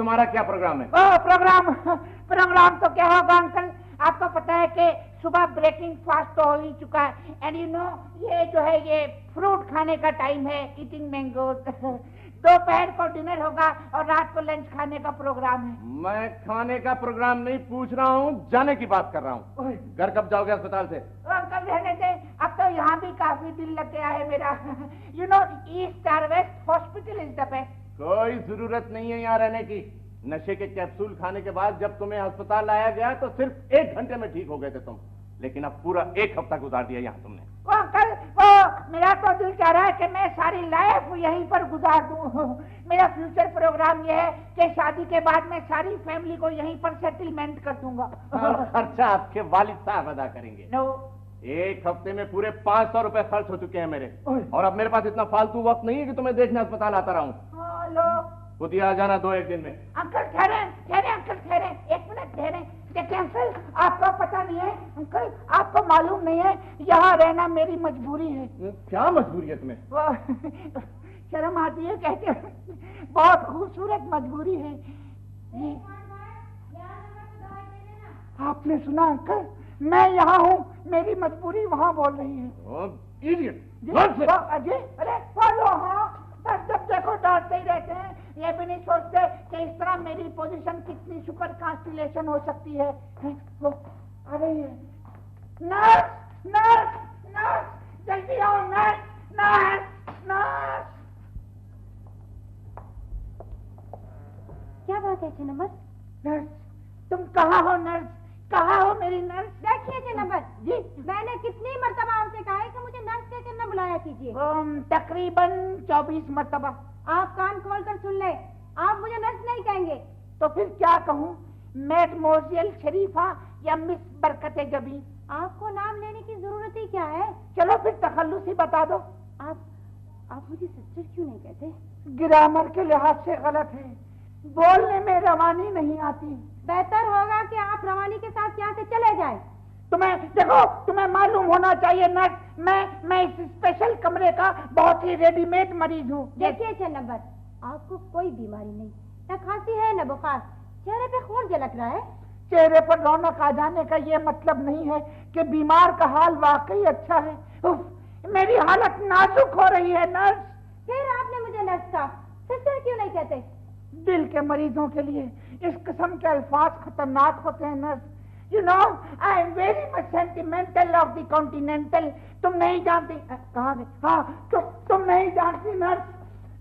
तुम्हारा क्या प्रोग्राम है? प्रोग्राम तो क्या होगा अंकल, आपको पता है कि सुबह ब्रेकिंग फास्ट तो हो ही चुका है, एंड यू नो ये जो है ये फ्रूट खाने का टाइम है, ईटिंग मैंगोज। दोपहर को डिनर होगा और रात को लंच खाने का प्रोग्राम है। मैं खाने का प्रोग्राम नहीं पूछ रहा हूँ, जाने की बात कर रहा हूँ। घर कब जाओगे अस्पताल से? अंकल रहने दे, अब तो यहाँ भी काफी दिल लग गया है मेरा। यू नो ईस्ट और west hospital is the best. कोई जरूरत नहीं है यहाँ रहने की। नशे के कैप्सूल खाने के बाद जब तुम्हें अस्पताल लाया गया तो सिर्फ 1 घंटे में ठीक हो गए थे तुम, लेकिन अब पूरा 1 हफ्ता गुजार दिया यहाँ तुमने। अंकल मेरा तो दिल चाह रहा है कि मैं सारी लाइफ यहीं पर गुजार दूं। मेरा फ्यूचर प्रोग्राम ये है कि शादी के बाद मैं सारी फैमिली को यहीं पर सेटलमेंट कर दूंगा। खर्चा आपके वालिद साहब अदा करेंगे। नो 1 हफ्ते में पूरे 500 रुपए खर्च हो चुके हैं मेरे, और अब मेरे पास इतना फालतू वक्त नहीं है कि तुम्हें देखने अस्पताल आता रहूं। लो खुद ही आ जाना 2-1 दिन में। अंकल ठहरे अंकल ठहरे, 1 मिनट ठहरे। देखिए अंकल, आपको पता नहीं है अंकल, आपको मालूम नहीं है यहाँ रहना मेरी मजबूरी है। क्या मजबूरी है तुम्हें? शर्म आती है कहते हैं, बहुत खूबसूरत मजबूरी है। आपने सुना अंकल, मैं यहाँ हूँ, मेरी मजबूरी वहाँ बोल रही है। अजय अरे फॉलो, हाँ बस जब देखो डांटते ही रहते हैं, ये भी नहीं सोचते कि इस तरह मेरी पोजीशन कितनी सुपर कांस्टिलेशन हो सकती है। वो आ रही है। नर्स नर्स नर्स, जल्दी आओ नर्स नर्स नर्स। क्या बात है नंबर? नर्स तुम कहाँ हो? नर्स कहाँ हो मेरी नर्स? देखिए नंबर जी, मैंने कितनी मर्तबा आपसे कहा है कि मुझे नर्स कहकर न बुलाया कीजिए। तकरीबन 24 मर्तबा। आप कान खोल कर सुन ले, आप मुझे नर्स नहीं कहेंगे। तो फिर क्या कहूँ, मैडमोजियल शरीफा या मिस बरकत जबी? आपको नाम लेने की जरूरत ही क्या है? चलो फिर तखल्लुस ही बता दो। आप मुझे सिस्टर क्यों नहीं कहते? ग्रामर के लिहाज से गलत है, बोलने में रवानी नहीं आती। बेहतर होगा कि आप रवानी के साथ यहाँ से चले जाएं। तुम्हें मालूम होना चाहिए नर्स, मैं इस स्पेशल कमरे का बहुत ही रेडीमेड मरीज हूँ। देखिए नंबर, आपको कोई बीमारी नहीं, न खांसी है न बुखार, चेहरे पे खून झलक रहा है। चेहरे पर रौनक आ जाने का ये मतलब नहीं है कि बीमार का हाल वाकई अच्छा है। उफ, मेरी हालत नाजुक हो रही है नर्स। फिर आपने मुझे नर्स कहा, सिस्टर क्यों नहीं कहते? दिल के मरीजों के लिए इस किस्म के अल्फाज खतरनाक होते हैं nurse. You know, I am very much sentimental of the continental. तुम नहीं जानती, कहाँ गए? हाँ तुम नहीं जानती नर्स,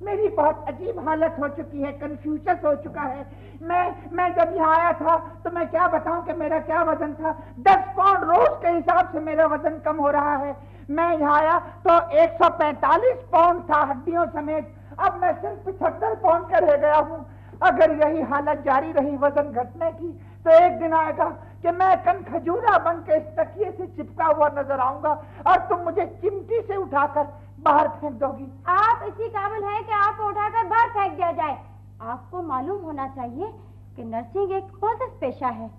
मेरी बहुत अजीब हालत हो चुकी है, कंफ्यूजन हो चुका है। मैं जब यहाँ आया था तो मैं क्या बताऊं कि मेरा क्या वजन था। 10 पाउंड रोज के हिसाब से मेरा वजन कम हो रहा है। मैं यहाँ आया तो 145 पाउंड था हड्डियों समेत, अब मैं सिर्फ 75 पाउंड का रह गया हूँ। अगर यही हालत जारी रही वजन घटने की तो एक दिन आएगा कि मैं कन खजूरा बन के इस तकिए से चिपका हुआ नजर आऊंगा और तुम मुझे चिमटी से उठाकर बाहर फेंक दोगी। आप इसी काबिल हैं कि आपको उठाकर बाहर फेंक दिया जाए। आपको मालूम होना चाहिए कि नर्सिंग एक मोअज़्ज़ज़ पेशा है।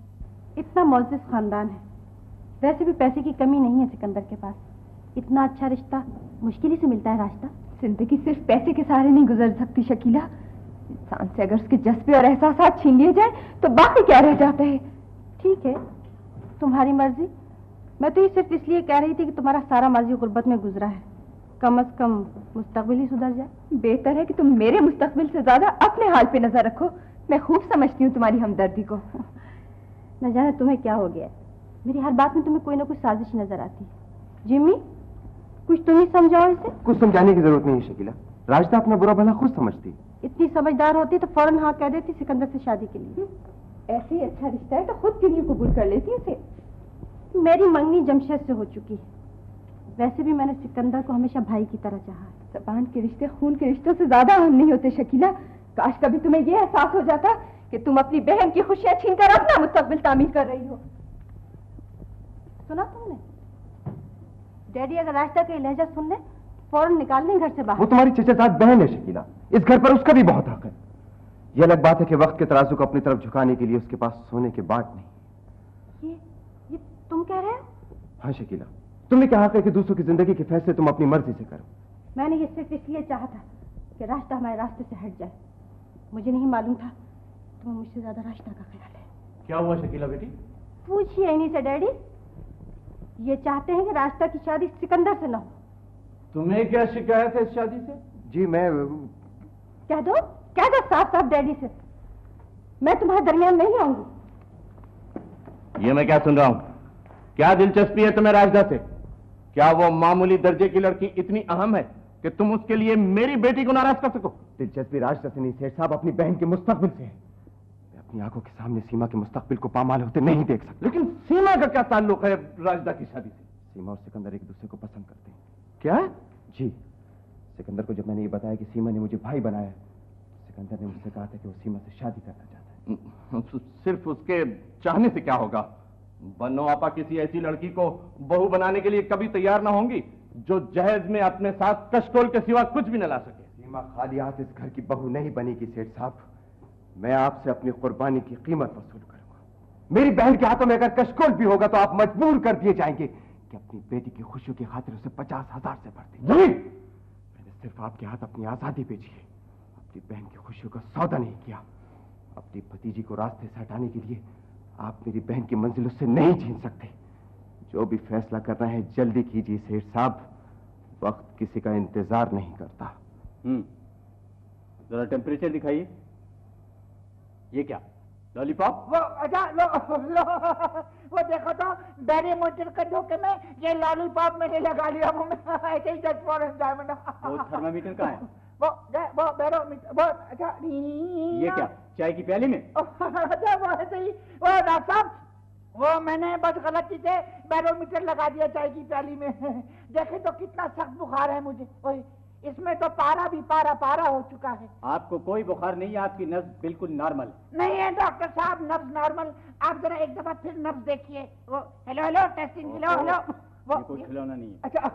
इतना मोअज़्ज़ज़ खानदान है, वैसे भी पैसे की कमी नहीं है सिकंदर के पास। इतना अच्छा रिश्ता मुश्किल ही से मिलता है रास्ता। जिंदगी सिर्फ पैसे के सहारे नहीं गुजर सकती शकीला। इंसान से अगर उसके जज्बे और एहसास छीन लिए जाए तो बाकी क्या रह जाता है। ठीक है, तुम्हारी मर्जी। मैं तो ये सिर्फ इसलिए कह रही थी कि तुम्हारा सारा माजी गुर्बत में गुजरा है, कम से कम मुस्तकबिल ही सुधर जाए। बेहतर है कि तुम मेरे मुस्तकबिल से ज्यादा अपने हाल पे नजर रखो। मैं खूब समझती हूँ तुम्हारी हमदर्दी को। न जाने तुम्हें क्या हो गया, मेरी हर बात में तुम्हें कोई ना कोई साजिश नजर आती है। जिम्मी, कुछ तुम ही समझाओ इसे। कुछ समझाने की जरूरत नहीं है शकीला, राजदा अपना बुरा भला खुद समझती। इतनी समझदार होती तो फौरन हाँ कह देती सिकंदर से शादी के लिए। ऐसे ही अच्छा रिश्ता है तो खुद के लिए कबूल कर लेती उसे। मेरी मंगनी जमशेद से हो चुकी है। वैसे भी मैंने सिकंदर को हमेशा भाई की तरह चाहा है। ज़बान के रिश्ते खून के रिश्तों से ज्यादा अहम नहीं होते शकीला। काश कभी तुम्हें यह एहसास हो जाता कि तुम अपनी बहन की खुशियां छीनकर अपना मुस्तकबिल तामीर कर रही हो। सुना तुमने? डैडी अगर रास्ता का लहजा सुन ले फौरन निकाल दें घर से बाहर। वो तुम्हारी चचेजाद बहन है शकीला, इस घर पर उसका भी बहुत हक है। यह अलग बात है कि वक्त के तराजू को अपनी तरफ झुकाने के लिए उसके पास सोने के बाट नहीं। ये तुम कह रहे हो? हाँ शकीला, तुमने क्या हक है कि दूसरों की जिंदगी के फैसले तुम अपनी मर्जी से करो। मैंने ये सिर्फ इसलिए चाहा था कि रास्ता हमारे रास्ते से हट जाए। मुझे नहीं मालूम था में मुझसे ज्यादा रास्ता का ख्याल है। क्या हुआ शकीला बेटी? पूछिए इन्हीं से डैडी। ये चाहते हैं कि रास्ता की शादी सिकंदर से न हो। तुम्हें क्या शिकायत है इस शादी से? जी मैं कह दो साफ साफ डैडी से, मैं तुम्हारे दरमियान नहीं आऊंगी। ये मैं क्या सुन रहा हूँ? क्या दिलचस्पी है तुम्हें राजदा से? क्या वो मामूली दर्जे की लड़की इतनी अहम है कि तुम उसके लिए मेरी बेटी को नाराज कर सको? दिलचस्पी राजदा से नहीं सेठ साहब, अपनी बहन के मुस्तकबिल से है। मैं अपनी आंखों के सामने सीमा के मुस्तकबिल को पामाल होते नहीं देख सकता। लेकिन सीमा का क्या ताल्लुक है राजदा की शादी से? सीमा और सिकंदर एक दूसरे को पसंद करते हैं। क्या? जी, सिकंदर को जब मैंने ये बताया कि सीमा ने मुझे भाई बनाया, सिकंदर ने मुझसे कहा था कि वो सीमा से शादी करना चाहता है। सिर्फ उसके चाहने से क्या होगा? बन्नो आपा किसी ऐसी लड़की को बहू बनाने के लिए कभी तैयार ना होंगी जो जहेज में अपने साथ कशकोल के सिवा कुछ भी न ला सके। सीमा खाली हाथ इस घर की बहू नहीं बनेगी सेठ साहब। मैं आपसे अपनी कुर्बानी की कीमत वसूल करूंगा। मेरी बहन के हाथों में अगर कशकोल भी होगा तो आप मजबूर कर दिए जाएंगे कि अपनी बेटी की खुशियों की खातिर उसे 50,000 से भर दें। मैंने सिर्फ आपके हाथ अपनी आजादी बेची है, अपनी बहन की खुशियों का सौदा नहीं किया। अपनी भतीजी को रास्ते से हटाने के लिए आप मेरी बहन की मंजिल उससे नहीं छीन सकते। जो भी फैसला करना है जल्दी कीजिए सेठ साहब, वक्त किसी का इंतजार नहीं करता। जरा टेम्परेचर दिखाइए। ये क्या लॉलीपॉप? वो अच्छा लो वो देखो तो बैरोमीटर के धोखे में ये लॉलीपॉप मैंने लगा लिया मुंह में। ऐसे ही जस्ट फॉर एंजॉयमेंट। वो थर्मामीटर कहाँ है? वो बैरोमीटर वो अच्छा ये क्या चाय की प्याली में? अच्छा वो ऐसे ही वो डॉक्टर साहब वो मैंने बस गलती से बैरोमीटर लगा दिया चाय की प्याली में। देखे तो कितना सख्त बुखार है मुझे। ओए इसमें तो पारा भी पारा हो चुका है। आपको कोई बुखार नहीं है, आपकी नब्ज बिल्कुल नॉर्मल नहीं है डॉक्टर साहब, नब्ज नॉर्मल। आप जरा एक दफा फिर नब्ज देखिए। वो हेलो टेस्टिंग हेलो वो कोई खिलौना नहीं है। अच्छा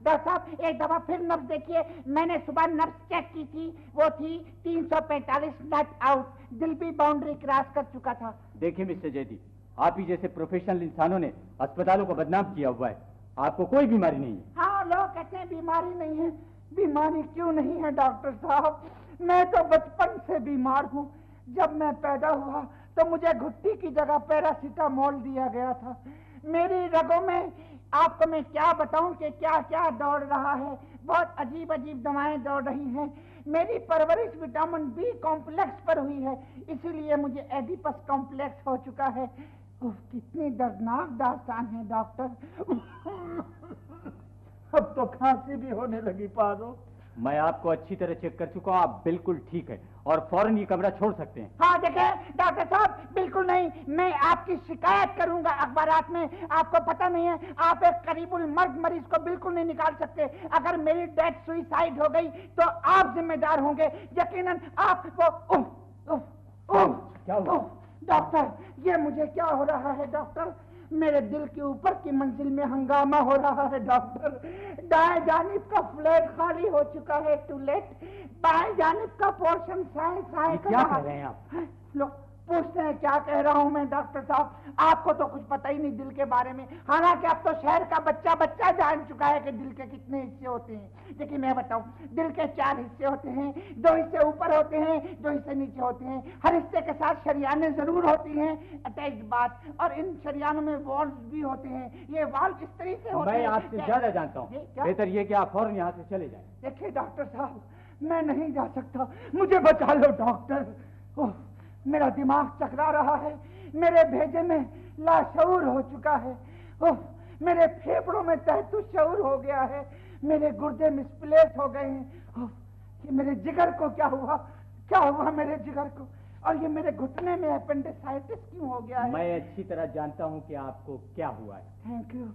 डॉक्टर साहब एक दफा फिर नब्ज देखिए। मैंने सुबह नब्ज चेक की थी, वो थी 345 नट आउट। दिल भी बाउंड्री क्रॉस कर चुका था। देखिए मिस्टर जैदी, आप ही जैसे प्रोफेशनल इंसानों ने अस्पतालों को बदनाम किया हुआ है। आपको कोई बीमारी नहीं है। हाँ लोग कहते हैं बीमारी नहीं है। बीमारी क्यों नहीं है डॉक्टर साहब? मैं तो बचपन से बीमार हूँ। जब मैं पैदा हुआ तो मुझे घुट्टी की जगह पैरासीटामोल दिया गया था। मेरी रगों में आपको मैं क्या बताऊं कि क्या क्या दौड़ रहा है। बहुत अजीब अजीब दवाएं दौड़ रही हैं। मेरी परवरिश विटामिन बी कॉम्प्लेक्स पर हुई है, इसीलिए मुझे एडिपस कॉम्प्लेक्स हो चुका है। कितनी दर्दनाक दास्तान है डॉक्टर। अब तो खांसी भी होने लगी पारो। मैं आपको अच्छी तरह चेक कर चुका हूँ, आप बिल्कुल ठीक है और फौरन ये कमरा छोड़ सकते हैं। हाँ देखे डॉक्टर साहब, बिल्कुल नहीं। मैं आपकी शिकायत करूंगा अखबारात में। आपको पता नहीं है, आप एक करीबुल मर्द मरीज को बिल्कुल नहीं निकाल सकते। अगर मेरी डेथ सुइसाइड हो गई तो आप जिम्मेदार होंगे। यकीनन आप क्या हुआ? डॉक्टर ये मुझे क्या हो रहा है डॉक्टर? मेरे दिल के ऊपर की मंजिल में हंगामा हो रहा है डॉक्टर। दाएं जानिब का फ्लैट खाली हो चुका है, टू लेट। बाएं जानिब का पोर्शन साए क्या कह रहे हैं आप? लो पूछते हैं क्या कह रहा हूं मैं डॉक्टर साहब? आपको तो कुछ पता ही नहीं दिल के बारे में। हालांकि अब तो शहर का बच्चा जान चुका है कि दिल के कितने हिस्से होते हैं। देखिए मैं बताऊं, दिल के 4 हिस्से होते हैं। 2 हिस्से ऊपर होते हैं, 2 हिस्से नीचे होते हैं। हर हिस्से के साथ शरियानें जरूर होती हैं, अटैच बात। और इन शरियानों में वॉल्व भी होते हैं। ये वॉल्व इस तरह से होते हैं। मैं आपसे ज्यादा जानता हूँ, बेहतर ये कि आप फौरन यहाँ से चले जाएं। देखिए डॉक्टर साहब, मैं नहीं जा सकता, मुझे बचा लो डॉक्टर। मेरा दिमाग चकरा रहा है, मेरे भेजे में लाशऊर हो चुका है। मेरे फेफड़ों में तहतु शऊर हो गया है, मेरे गुर्दे मिसप्लेस हो गए हैं। ये मेरे जिगर को क्या हुआ? क्या हुआ मेरे जिगर को? और ये मेरे घुटने में अपेंडिसाइटिस क्यों हो गया है? मैं अच्छी तरह जानता हूँ कि आपको क्या हुआ है। Thank you.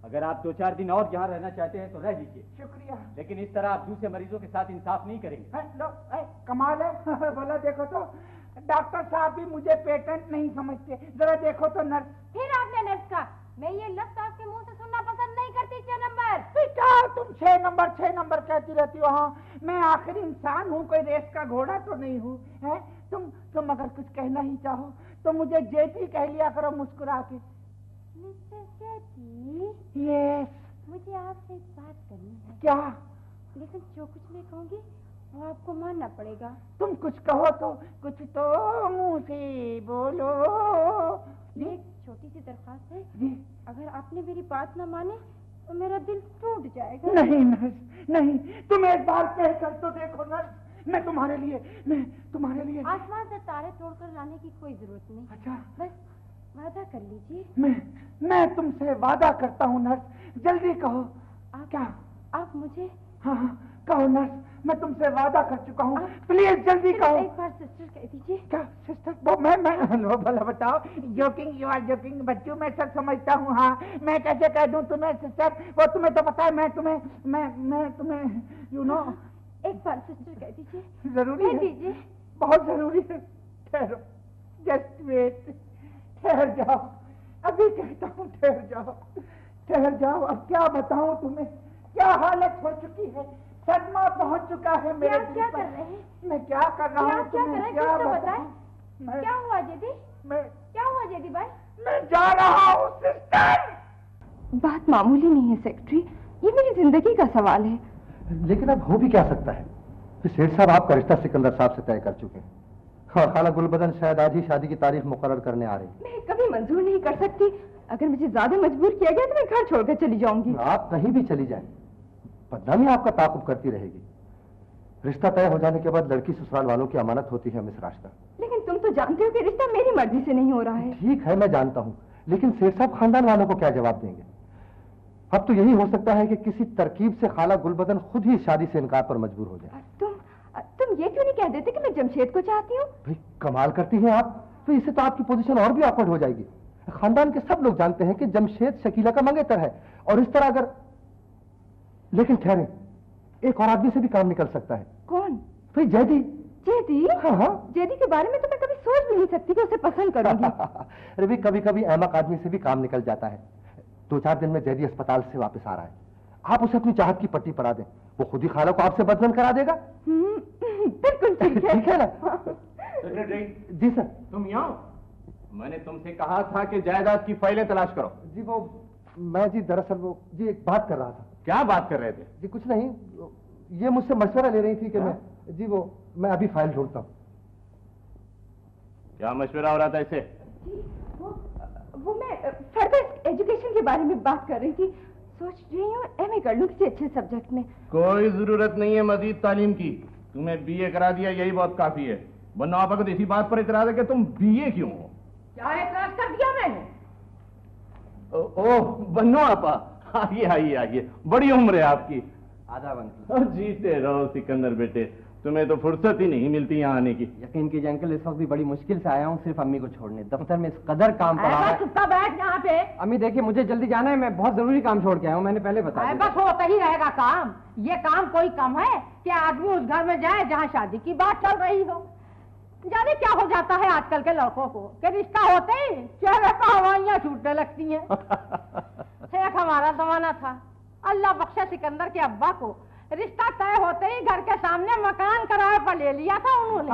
अगर आप 2-4 दिन और यहाँ रहना चाहते हैं तो रह लीजिए, शुक्रिया। लेकिन इस तरह आप दूसरे मरीजों के साथ इंसाफ नहीं करेंगे। लो कमाल है। बोला देखो तो डॉक्टर साहब भी मुझे पेटेंट नहीं समझते। जरा देखो तो नर्स। फिर आपने नर्स का? मैं ये लफ्ज आपके मुंह से सुनना पसंद नहीं करती। 6 नंबर। क्या तुम 6 नंबर कहती रहती हो? हाँ मैं आखिर इंसान हूँ, कोई रेस का घोड़ा तो नहीं हूँ। है तुम अगर कुछ कहना ही चाहो तो मुझे जेठी कह लिया करो मुस्कुरा के। मिस्टर जेठी, यस। मुझे आपसे एक बात करनी है। क्या? लेकिन जो कुछ मैं कहूँगी वो आपको मानना पड़ेगा। तुम कुछ कहो तो, कुछ तो मुंह से बोलो। ये एक छोटी सी दरख्वास्त है जी। अगर आपने मेरी बात ना माने तो मेरा दिल टूट जाएगा। नहीं नर्स, नहीं, तुम एक बार कह कर तो देखो नर्स। मैं तुम्हारे लिए आसमान से तारे तोड़कर लाने की कोई जरूरत नहीं। अच्छा, बस वादा कर लीजिए। मैं तुमसे वादा करता हूँ नर्स, जल्दी कहो। क्या? आप मुझे? हाँ, कहो नर्स, मैं तुमसे वादा कर चुका हूँ, प्लीज जल्दी कहो। एक बार सिस्टर कह दीजिए। क्या सिस्टर? वो मैं लो भला बताओ। जोकिंग, यू आर जोकिंग बच्चों, मैं सब समझता हूँ। हाँ, मैं कैसे कह दूँ तुम्हें सिस्टर? वो तुम्हें तो पता है, मैं तुम्हें यू नो। एक बार सिस्टर कह दीजिए। जरूरी है? दीजिए, बहुत जरूरी है। ठहरो, जस्ट वेट, ठहर जाओ, अभी कहता हूँ, ठहर जाओ। अब क्या बताऊँ तुम्हें, क्या हालत हो चुकी है, सदमा पहुंच चुका है मेरे दिल पर। क्या कर रहे हैं? मैं क्या कर रहा हूँ तुम्हें क्या बताऊं? क्या हुआ जेदी? क्या हुआ जेदी भाई? मैं जा रहा हूँ सिस्टर। बात मामूली नहीं है सेक्रेटरी, ये मेरी जिंदगी का सवाल है। लेकिन अब हो भी क्या सकता है? सेठ साहब आपका रिश्ता सिकंदर साहब से तय कर चुके हैं और खाला गुलबदन शायद आज ही शादी की तारीख मुकर्रर करने आ रही। मैं कभी मंजूर नहीं कर सकती। अगर मुझे ज्यादा मजबूर किया गया तो मैं घर छोड़कर चली जाऊंगी। आप कहीं भी चली जाएं, बदनामी आपका ताकुब करती रहेगी। रिश्ता तय हो जाने के बाद लड़की ससुराल वालों की अमानत होती है मिस राशिदा। लेकिन तुम तो जानते हो कि रिश्ता मेरी मर्जी से नहीं हो रहा है। ठीक है, मैं जानता हूँ, लेकिन सेठ साहब खानदान वालों को क्या जवाब देंगे? अब तो यही हो सकता है कि किसी तरकीब से खाला गुलबदन खुद ही शादी से इनकार पर मजबूर हो जाए। तुम ये क्यों नहीं कह देते कि मैं जमशेद को चाहती हूँ? भाई कमाल करती हैं आप, तो इससे तो आपकी पोजीशन और भी ऑकवर्ड हो जाएगी। खानदान के सब लोग जानते हैं कि जमशेद शकीला का मंगेतर है, और इस तरह अगर, लेकिन ठहरे, एक और आदमी से भी काम निकल सकता है। कौन? भाई जैदी। जैदी? हाँ। जैदी के बारे में तो मैं कभी सोच भी नहीं सकती कि उसे पसंद करूंगी। अरे भी कभी कभी अहमक आदमी से भी काम निकल जाता है। 2-4 दिन में जैदी अस्पताल से वापस आ रहा है, आप उसे अपनी चाहत की पट्टी पड़ा दें, वो खुद ही खाला को आपसे बदनाम करा देगा। बिल्कुल ठीक है। ठीक है ना? सेक्रेटरी जी सर। तुम यहाँ? मैंने तुमसे कहा था कि जायदाद की फाइलें तलाश करो। जी वो मैं जी दरअसल वो जी एक बात कर रहा था। क्या बात कर रहे थे? जी कुछ नहीं, ये मुझसे मशवरा ले रही थी कि मैं अभी फाइल ढूंढता हूँ। क्या मशवरा हो रहा था इसे? वो मैं फर्दर एजुकेशन के बारे में बात कर रही थी। सोच रही हूँ एमए कर लूँ किसी अच्छे सब्जेक्ट में। कोई जरूरत नहीं है मजीद तालीम की, तुम्हें बीए करा दिया यही बहुत काफी है। वरना आपा को इसी बात पर इतराज है कि तुम बीए क्यों हो? क्या एतराज कर दिया मैंने? ओह बन्नो आपा, आइए, बड़ी उम्र है आपकी। आधा अंकल। जीते रहो सिकंदर बेटे, तुम्हें तो फुर्सत ही नहीं मिलती यहाँ आने की। यकीन कीजिए अंकल, इस वक्त भी बड़ी मुश्किल से आया हूँ सिर्फ अम्मी को छोड़ने। दफ्तर में इस कदर काम पड़ा है। चुपका बैठ यहाँ पे। अम्मी देखिए, मुझे जल्दी जाना है, मैं बहुत जरूरी काम छोड़ के आया हूँ, मैंने पहले बताया। बस होता ही रहेगा काम। ये काम कोई कम है कि आदमी उस घर में जाए जहाँ शादी की बात चल रही हो। जाने क्या हो जाता है आजकल के लड़कों को कि रिश्ता होते ही चेहरे पर हवाइयाँ छूटने लगती हैं। एक हमारा जमाना था, अल्लाह बख्शे सिकंदर के अब्बा को रिश्ता तय होते ही घर के सामने मकान किराए पर ले लिया था उन्होंने।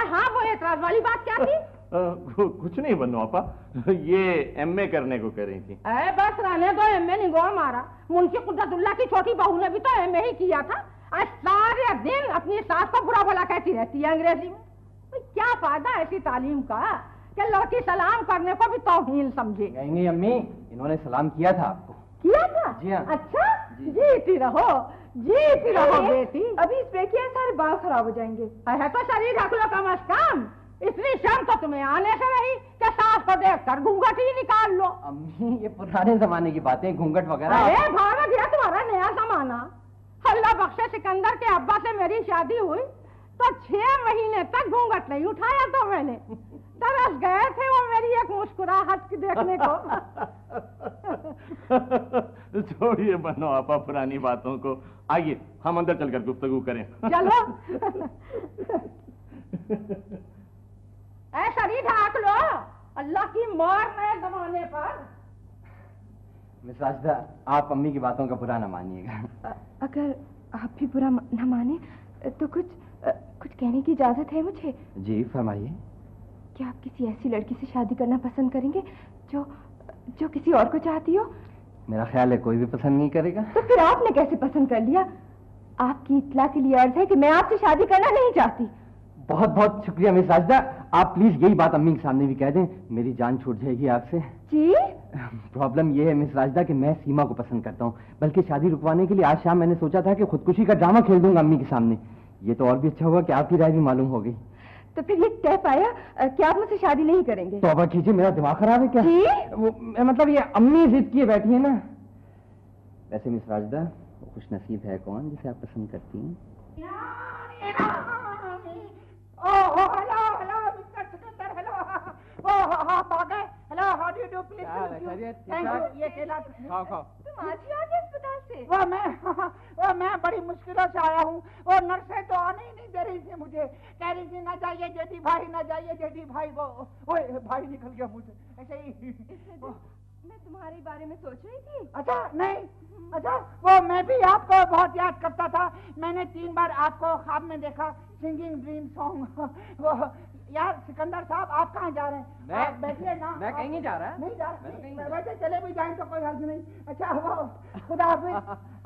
हाँ, वो एतराज वाली बात क्या थी? कुछ नहीं बन्नो आपा, ये एमए करने को कह रही थी। बस रहने दो, एमए नहीं गो मारा। मुंशी कुदरतुल्लाह की छोटी बहू ने भी तो एमए ही किया था। आज सारे दिन अपनी सास को बुरा भला कहती रहती है अंग्रेजी में। क्या फायदा ऐसी तालीम का कि लड़की सलाम करने को भी तौहीन समझे। नहीं अम्मी, इन्होंने सलाम किया था आपको। किया था? जी हाँ। अच्छा, जीती रहो बेटी। अभी स्प्रे किया सारे बाल खराब हो जाएंगे। है तो शरीर रख लो कम अज कम। इतनी शर्म तो तुम्हें आने से रही कि सास को देख कर घूंघट ही निकाल लो। अम्मी ये पुराने जमाने की बातें, घूंघट वगैरह। अरे भाग गया तुम्हारा नया जमाना। अल्लाह बख्शे सिकंदर के अब्बा से मेरी शादी हुई तो 6 महीने तक घूंघट नहीं उठाया तो मैंने। तरस गए थे वो मेरी एक मुस्कुराहट देखने को। छोड़िए बनो आपा पुरानी बातों को, आइए हम अंदर चलकर गुफ्तगू करें। चलो। ऐसा ही ढाक लो, अल्लाह की मार नए जमाने पर। मिस राशिदा, आप अम्मी की बातों का बुरा न मानिएगा। अगर आप भी बुरा न माने तो कुछ कहने की इजाजत है मुझे? जी फरमाइए। क्या आप किसी ऐसी लड़की से शादी करना पसंद करेंगे जो किसी और को चाहती हो? मेरा ख्याल है कोई भी पसंद नहीं करेगा। तो फिर आपने कैसे पसंद कर लिया? आपकी इत्तला के लिए अर्ज है कि मैं आपसे शादी करना नहीं चाहती। बहुत बहुत शुक्रिया मिस राजदा, आप प्लीज यही बात अम्मी के सामने भी कह दें, मेरी जान छूट जाएगी आपसे। जी? प्रॉब्लम ये है मिस राजदा कि मैं सीमा को पसंद करता हूँ, बल्कि शादी रुकवाने के लिए आज शाम मैंने सोचा था कि खुदकुशी का ड्रामा खेल दूंगा अम्मी के सामने। ये तो और भी अच्छा हुआ कि आपकी राय भी मालूम हो गई। तो फिर ये तय पाया कि आप मुझसे शादी नहीं करेंगे? तौबा कीजिए, मेरा दिमाग खराब है क्या? जी? मतलब ये अम्मी जिद किए बैठी है ना। वैसे मिस राजदा, खुश नसीब है कौन जिसे आप पसंद करती हैं? Hello hello mister Sikandar, hello. आप आ गए? Hello, how do you do? Please thank you. ये केला खाओ खाओ। तुम आज ही आ गए अस्पताल से? वो मैं बड़ी मुश्किलों से आया हूँ। वो नर्सें तो आने ही नहीं दे रही थी मुझे, कह रही थी ना जाइए जेठी भाई, ना जाइए जेठी भाई। वो भाई निकल गया मुझे ऐसे ही। मैं तुम्हारे बारे में सोच रही थी। अच्छा नहीं, अच्छा वो मैं भी आपको बहुत याद करता था। मैंने 3 बार आपको ख्वाब में देखा, सिंगिंग ड्रीम सॉन्ग। वो यार सिकंदर साहब, आप कहाँ जा रहे हैं? आप बैठिए ना। मैं कहीं नहीं जा रहा। नहीं जा रहा? वैसे चले भी जाएं तो कोई हर्ज नहीं। अच्छा वो खुदा हाफिज।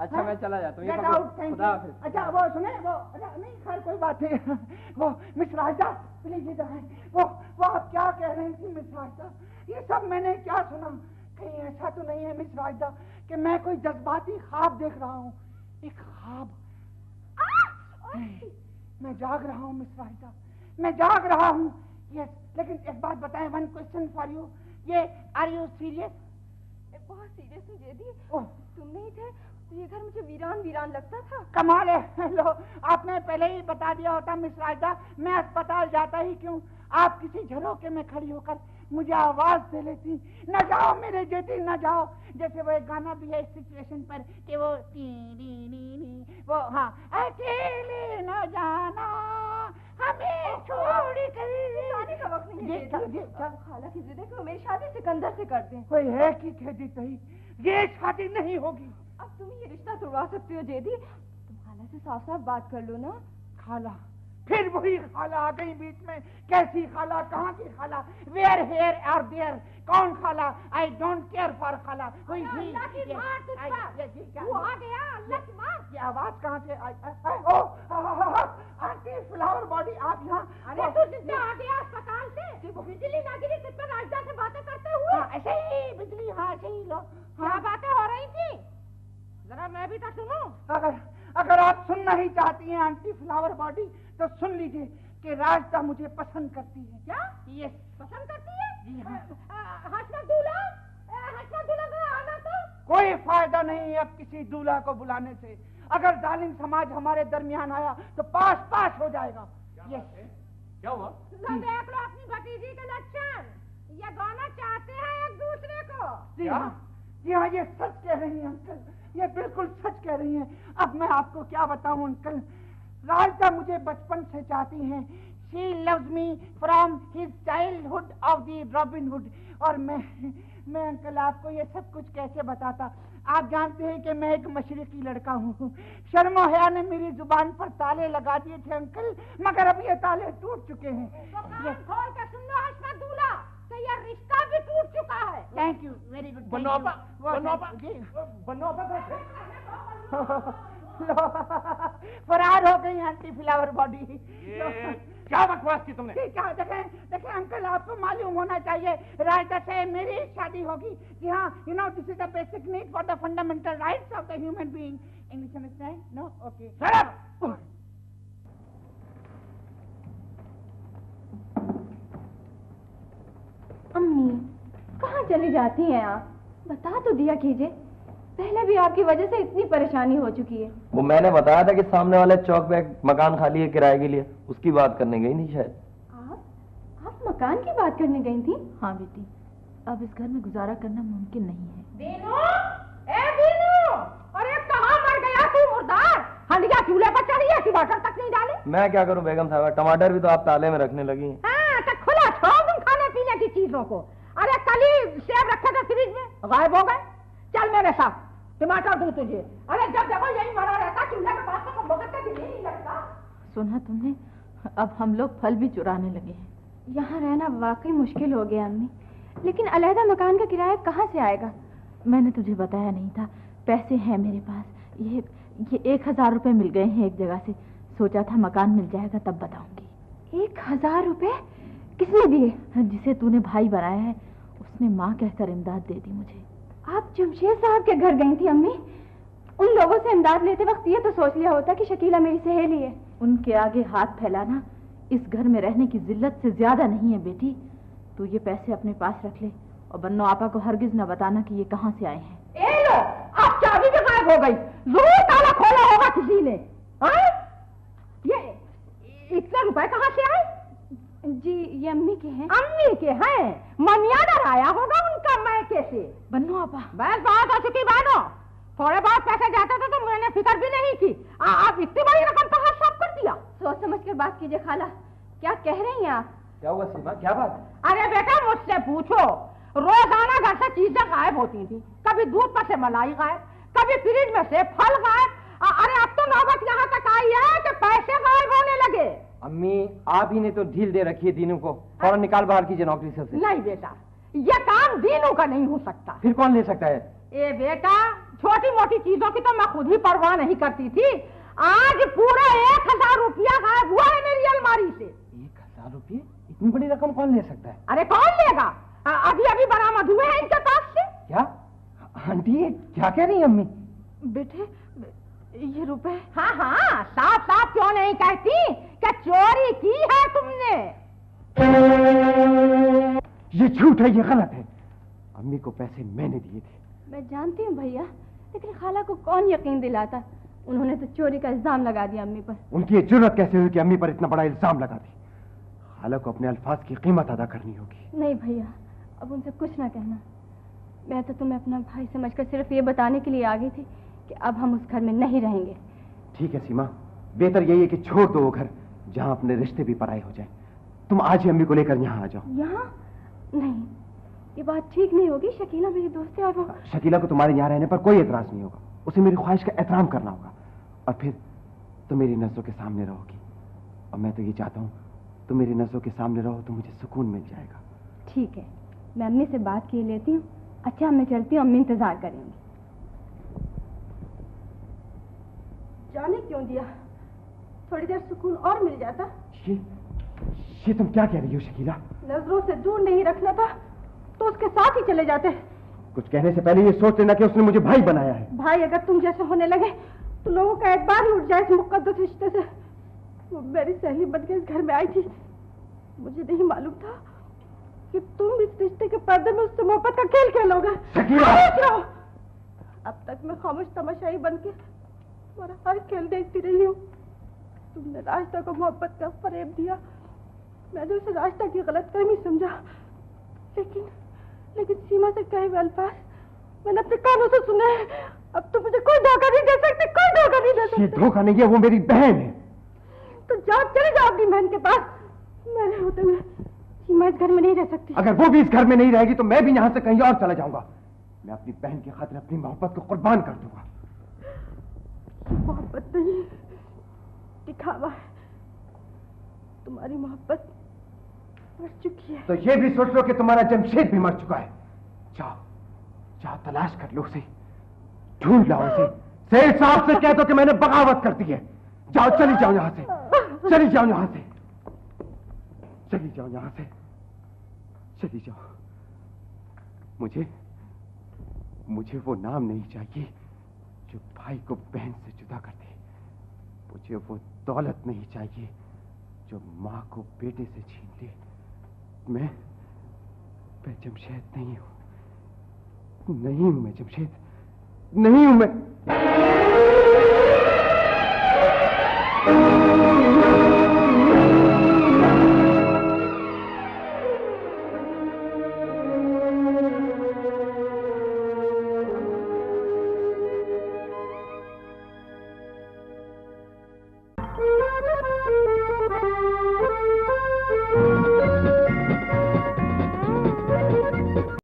अच्छा मैं चला जाता हूँ। Get out, thank you. अच्छा वो सुने, वो नहीं खैर कोई बात नहीं। वो मिस राजदा प्लीज इधर आए। वो आप क्या कह रही थी मिस राजदा? ये सब मैंने क्या सुना? कहीं ऐसा तो नहीं है मिस राजदा कि मैं कोई जज्बाती ख्वाब देख रहा हूँ? एक ख्वाब? मैं जाग रहा हूँ मिस राजदा, मैं जाग रहा हूँ। यस, लेकिन एक बात बताएं, वन क्वेश्चन फॉर यू। ये आर यू सीरियस? बहुत सीरियस हूँ जेदी। तुम नहीं थे तो ये घर मुझे वीरान वीरान लगता था। कमाल है। लो, आपने पहले ही बता दिया होता मिस राजदा, मैं अस्पताल जाता ही क्यों। आप किसी झरोके में खड़ी होकर मुझे आवाज दे लेती, न जाओ मेरे जेठी न जाओ। जैसे वो एक गाना भी है इस सिचुएशन पर कि वो नी नी नी नी, वो हाँ, अकेले न जाना हमें छोड़ कर। शादी का वक्त नहीं है। खाला की जिद है कि वो मेरी शादी सिकंदर से कर दें। कोई है कि कह दी सही, ये शादी नहीं होगी। अब तुम ये रिश्ता तोड़वा सकती हो जेदी, तुम खाला से साफ साफ बात कर लो ना। खाला? फिर वही खाला आ गई बीच में। कैसी खाला? कहाँ की खाला? Where here are there? कौन खाला? आई डोंट केयर फॉर खाला। कोई अल्लाह की मार तुझका। वो आ गया, अल्लाह की मार। ये आवाज कहाँ से आई? ओ आंटी फ्लावर बॉडी, आप यहाँ? अरे तू जिससे आ गया अस्पताल से, वो बिजली ना गिरी तुझ पर राजदा से बातें करते हुए। ऐसे ही बिजली, हाँ ऐसे ही लो। क्या बातें हो रही थी, जरा मैं भी तो सुनूं। अगर आप सुनना ही चाहती हैं आंटी फ्लावर बॉडी, तो सुन लीजिए कि राजदा मुझे पसंद करती है। क्या? ये पसंद करती है? जी हाँ। हसनत दूल्हा का आना तो कोई फायदा नहीं है अब किसी दूल्हा को बुलाने से। अगर जालिम समाज हमारे दरमियान आया तो पास हो जाएगा। ये क्या हुआ? देख लो अपनी भतीजी के लक्षण, ये दोनों चाहते हैं एक दूसरे को। जी हाँ, ये सच कह रही हैं अंकल, ये बिल्कुल सच कह रही हैं। अब मैं आपको क्या बताऊं अंकल, राजदा मुझे बचपन से चाहती हैं। She loves me from his childhood of the Robin Hood। और मैं अंकल आपको ये सब कुछ कैसे बताता। आप जानते हैं कि मैं एक मशरिकी लड़का हूँ। शर्मो हया ने मेरी जुबान पर ताले लगा दिए थे अंकल, मगर अब ये ताले टूट चुके हैं। खोल के सुन लो हसनत दूल्हा, तो ये रिश्ता भी टूट चुका है। Thank you, very good. फरार हो गई आंटी फ्लावर बॉडी। क्या बकवास की तुमने? क्या? देखें अंकल, आपको मालूम होना चाहिए राजदा से मेरी शादी होगी। जी हाँ, you know this is the basic need for the fundamental rights of the human being. English understand? No? Okay. Shut up! अम्मी कहाँ चली जाती हैं आप? बता तो दिया कीजिए, पहले भी आपकी वजह से इतनी परेशानी हो चुकी है। वो मैंने बताया था कि सामने वाले चौक पे एक मकान खाली है किराए के लिए, उसकी बात करने गई नहीं शायद। आप मकान की बात करने गई थी? हाँ बेटी, अब इस घर में गुजारा करना मुमकिन नहीं है। दीनू, ए दीनू, अरे कहाँ मर गया तू मुर्दार? हंडिया चूल्हे पर चढ़ी है, टमाटर तक नहीं डाले। मैं क्या करूं बेगम साहब, टमाटर भी तो आप ताले में रखने लगी हैं। हाँ, तो खुला छोड़ तुम खाने पीने की चीजों को। अरे कल ही सेब रखे थे फ्रिज में, गायब हो गए। चल मेरे साथ, टमाटर दूं तुझे। अरे जब देखो यही मरा रहता, चूल्हे के पास तो वक्त भी नहीं लगता। सुना तुमने, अब हम लोग फल भी चुराने लगे हैं। यहाँ रहना वाकई मुश्किल हो गया अम्मी, लेकिन अलहदा मकान का किराया कहाँ से आएगा? मैंने तुझे बताया नहीं था, पैसे हैं मेरे पास। ये ये 1000 रुपए मिल गए हैं एक जगह से। सोचा था मकान मिल जाएगा तब बताऊंगी। 1000 रुपए किसने दिए? जिसे तूने भाई बनाया है उसने माँ कहकर इमदाद दे दी मुझे। आप जमशेद साहब के घर गई थी अम्मी? उन लोगों से इमदाद लेते वक्त ये तो सोच लिया होता कि शकीला मेरी सहेली है। उनके आगे हाथ फैलाना इस घर में रहने की जिल्लत से ज्यादा नहीं है बेटी। तू ये पैसे अपने पास रख ले और बन्नो आपा को हरगिज न बताना कि ये कहाँ से आए हैं। ए लो, अब चाबी भी गायब हो गई। जरूर ताला खोला होगा किसी ने। ये इतने रुपए कहाँ से आए? जी ये अम्मी के हैं। अम्मी के हैं? मनियादर आया होगा उनका मैके से। बन्नो आपा बस बात हो चुकी बहनो। थोड़े बहुत पैसे जाते थे तो मैंने फिक्र भी नहीं की। आप इतनी बड़ी रकम कहाँ साफ कर दिया? सोच समझ कर बात कीजिए खाला। क्या कह रही हैं आप? क्या हुआ सीमा, क्या बात? अरे बेटा मुझसे पूछो। रोजाना घर से चीजें गायब होती थी। कभी दूध पर से मलाई गायब, कभी फ्रिज में से फल गायब। अरे अब तो नौबत यहाँ तक आई है कि पैसे गायब होने लगे। अम्मी आप ही ने तो ढील दे रखी है दीनू को। फौरन निकाल बाहर कीजिए नौकरी से उसे। नहीं बेटा, ये काम दीनों का नहीं हो सकता। फिर कौन ले सकता है? ए बेटा, छोटी मोटी चीजों की तो मैं खुद ही परवाह नहीं करती थी। आज पूरा 1000 रुपया गायब हुआ है मेरी अलमारी से। 1000 रुपये? इतनी बड़ी रकम कौन ले सकता है? अरे कौन लेगा? अभी अभी बरामद हुए हैं इनके पास से। क्या आंटी ये क्या कह रही है अम्मी? बेटे ये रुपए। हाँ हाँ, साफ साफ क्यों नहीं कहती कि चोरी की है तुमने? ये झूठ है, ये गलत है। अम्मी को पैसे मैंने दिए थे। मैं जानती हूँ भैया, लेकिन खाला को कौन यकीन दिलाता? उन्होंने तो चोरी का इल्जाम लगा दिया अम्मी पर। उनकी ये जुर्रत कैसे हुई कि अम्मी पर इतना बड़ा इल्जाम लगा दी? खाला को अपने अल्फाज की कीमत अदा करनी होगी। नहीं भैया, अब उनसे कुछ ना कहना। मैं तो तुम्हें अपना भाई समझकर सिर्फ ये बताने के लिए आ गई थी कि अब हम उस घर में नहीं रहेंगे। ठीक है सीमा, बेहतर यही है कि छोड़ दो वो घर जहाँ अपने रिश्ते भी पराए हो जाए। तुम आज ही अम्मी को लेकर यहाँ आ जाओ। यहाँ नहीं, ये बात ठीक नहीं होगी। शकीला मेरी दोस्त है और वो... शकीला को तुम्हारे यहाँ रहने पर कोई एतराज नहीं होगा। उसे मेरी ख्वाहिश का एहतराम करना होगा और फिर तुम मेरी नजरों के सामने रहोगी। और मैं तो ये चाहता हूँ तुम मेरी नजरों के सामने रहो तो मुझे सुकून मिल जाएगा। ठीक है, मैं अम्मी से बात किए लेती हूँ। अच्छा मैं चलती हूँ, अम्मी इंतजार करेंगी। जाने क्यों दिया, थोड़ी देर सुकून और मिल जाता। ये तुम क्या कह रही हो शकीला? नजरों से दूर नहीं रखना था तो उसके साथ ही चले जाते। कुछ कहने से पहले ये सोच लेना कि उसने मुझे भाई बनाया है। भाई अगर तुम जैसे होने लगे तो लोगों का एतबार ही उठ जाए इस मुकद्दस रिश्ते से। वो मेरी सहेली बन के इस घर में आई थी, मुझे नहीं मालूम था कि तुम इस रिश्ते के पर्दे में उससे मोहब्बत का खेल खेलोगे। अब तक मैं खामोश तमाशाई बन के तुम्हारा हर खेल देखती रही हूँ। तुमने रास्ता को मोहब्बत का फरेब दिया, मैंने उसे रास्ता की गलतफहमी समझा। लेकिन सीमा से कहे हुए अल्फाज मैंने अपने कानों से सुने। अब तो मुझे कोई धोखा नहीं दे सकते, कोई धोखा नहीं दे सकते। ये धोखा नहीं है, वो मेरी बहन है। तो जाओ, चले जाओ अपनी बहन के पास। मेरे होते हुए सीमा इस घर में नहीं रह सकती। अगर वो भी इस घर में नहीं रहेगी तो मैं भी यहाँ से कहीं और चला जाऊंगा। मैं अपनी बहन की खातिर अपनी मोहब्बत को कुर्बान कर दूंगा। मोहब्बत नहीं, दिखावा है। तुम्हारी मोहब्बत मर चुकी है। तो ये भी सोच लो कि तुम्हारा जमशेद भी मर चुका है। जाओ जाओ, तलाश कर लो उसे, ढूंढ लाओ उसे। सेठ साहब से कह दो कि मैंने बगावत कर दी है। जाओ, चली जाओ यहाँ से, चली जाओ यहाँ से, चली जाओ यहाँ से, चली जाओ। मुझे वो नाम नहीं चाहिए जो भाई को बहन से जुदा कर दे। मुझे वो दौलत नहीं चाहिए जो माँ को बेटे से छीन ले। मैं जमशेद नहीं हूं, नहीं हूं मैं जमशेद, नहीं हूं मैं।